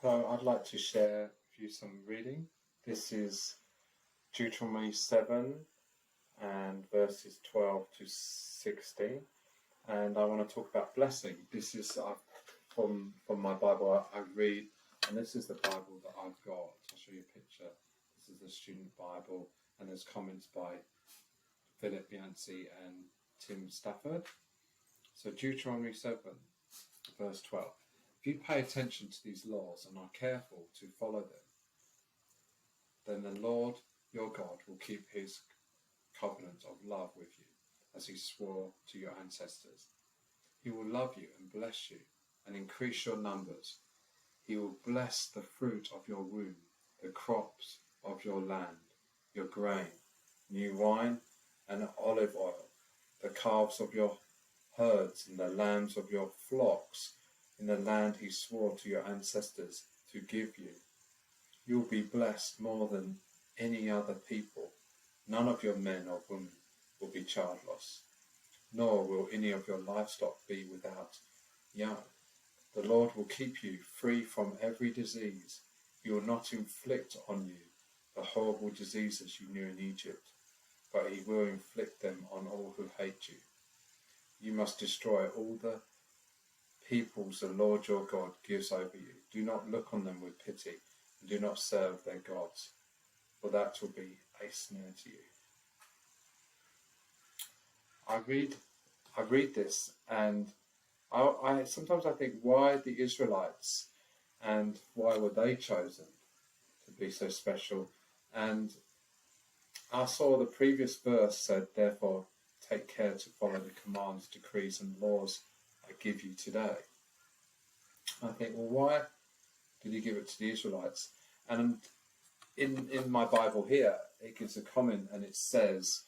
So I'd like to share with you some reading. This is Deuteronomy 7 and verses 12 to 16. And I want to talk about blessing. This is from my Bible I read, and this is the Bible that I've got. I'll show you a picture. This is the student Bible, and there's comments by Philip Yancey and Tim Stafford. So Deuteronomy 7, verse 12. If you pay attention to these laws and are careful to follow them, then the Lord your God will keep his covenant of love with you, as he swore to your ancestors. He will love you and bless you and increase your numbers. He will bless the fruit of your womb, the crops of your land, your grain, new wine and olive oil, the calves of your herds and the lambs of your flocks, in the land he swore to your ancestors to give you. You will be blessed more than any other people. None of your men or women will be childless, nor will any of your livestock be without young. The Lord will keep you free from every disease. He will not inflict on you the horrible diseases you knew in Egypt, but he will inflict them on all who hate you. You must destroy all the peoples the Lord your God gives over you. Do not look on them with pity, and do not serve their gods, for that will be a snare to you. I read this, and I sometimes I think, why the Israelites, and why were they chosen to be so special? And I saw the previous verse said, therefore take care to follow the commands, decrees and laws I give you today. I think, well, why did he give it to the Israelites? And in my Bible here, it gives a comment, and it says,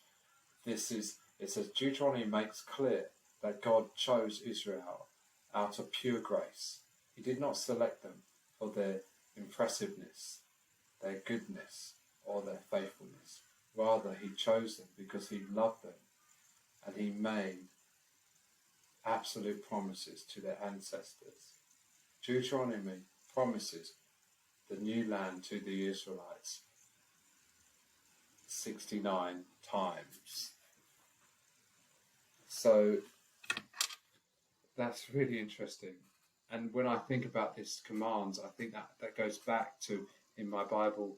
Deuteronomy makes clear that God chose Israel out of pure grace. He did not select them for their impressiveness, their goodness, or their faithfulness. Rather, he chose them because he loved them, and he made absolute promises to their ancestors. Deuteronomy promises the new land to the Israelites 69 times. So that's really interesting. And when I think about these commands, I think that goes back to, in my Bible,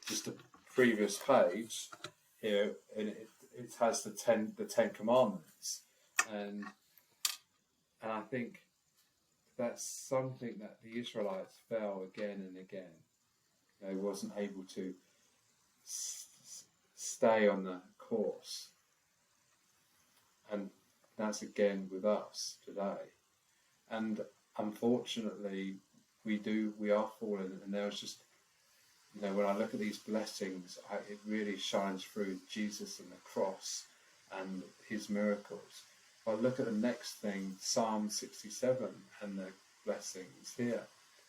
just the previous page here, and it has the Ten Commandments, and I think that's something that the Israelites fell again and again. They wasn't able to stay on the course, and that's again with us today. And unfortunately, we are fallen, and there's just, when I look at these blessings, it really shines through Jesus and the cross and his miracles. If I look at the next thing, Psalm 67 and the blessings here,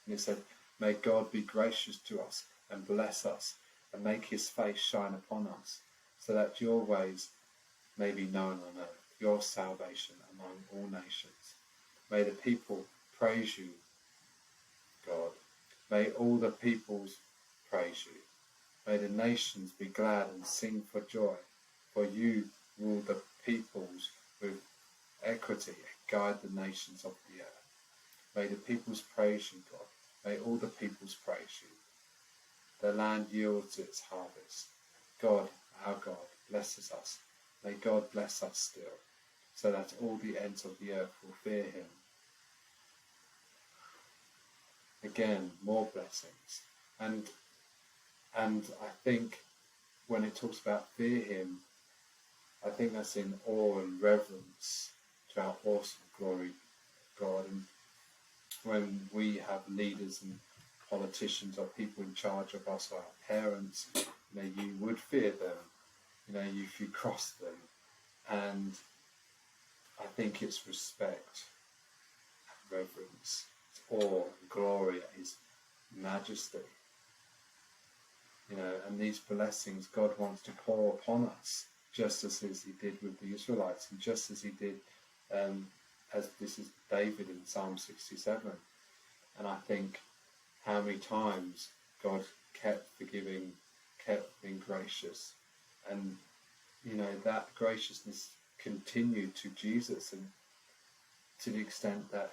and it said, may God be gracious to us and bless us and make his face shine upon us, so that your ways may be known on earth, your salvation among all nations. May the people praise you, God. May all the peoples praise you. May the nations be glad and sing for joy, for you rule the peoples with equity and guide the nations of the earth. May the peoples praise you, God. May all the peoples praise you. The land yields its harvest. God, our God, blesses us. May God bless us still, so that all the ends of the earth will fear him. Again, more blessings. And I think when it talks about fear him, I think that's in awe and reverence to our awesome glory, God. And when we have leaders and politicians or people in charge of us, or our parents, you would fear them, if you cross them. And I think it's respect, reverence, awe and glory at his majesty. And these blessings God wants to pour upon us, just as he did with the Israelites, and just as he did, as this is David in Psalm 67. And I think how many times God kept forgiving, kept being gracious, and that graciousness continued to Jesus, and to the extent that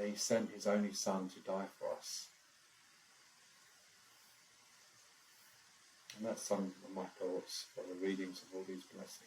He sent His only Son to die for us. And that's some of my thoughts for the readings of all these blessings.